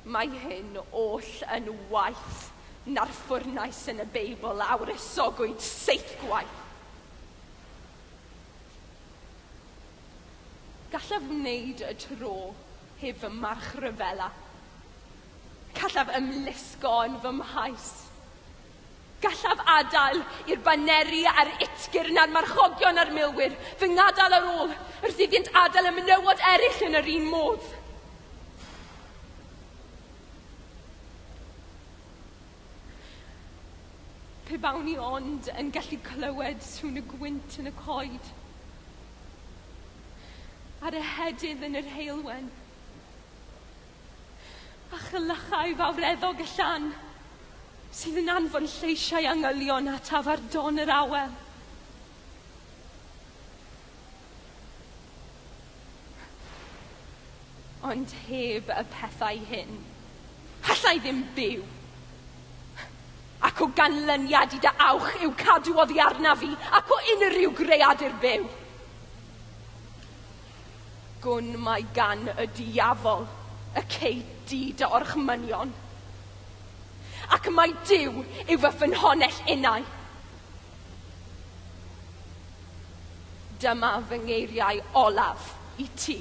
Mae hyn oll yn waith na'r ffwrnais yn y Beibl awr esogwyd 7 gwaith. Gallaf wneud y tro heb fy march ryfela. Gallaf ymlusgo yn fy mhais. Gallaf adael i'r baneri a'r itgyr na'r marchogion a'r milwyr fy ngadael ar ôl wrth iddynt adael y menywod eraill yn yr un modd. Pe bawn ni ond yn gallu clywed sŵn y gwynt yn y coed, ar y hedydd yn yr heilwen, a chylychau fawreddog y llan, sydd yn anfon lleisiau angylion ataf ar don yr awel. Ond heb y pethau hyn, allai ddim byw. Ac o ganlyniad i dy awch yw cadw oddi arnaf fi, ac o unrhyw greadur byw. Gwn mae gan y diafol y ceidi dy orchmynion, ac mae Duw yw fy ffynhonell unau. Dyma fy ngeiriau olaf i ti.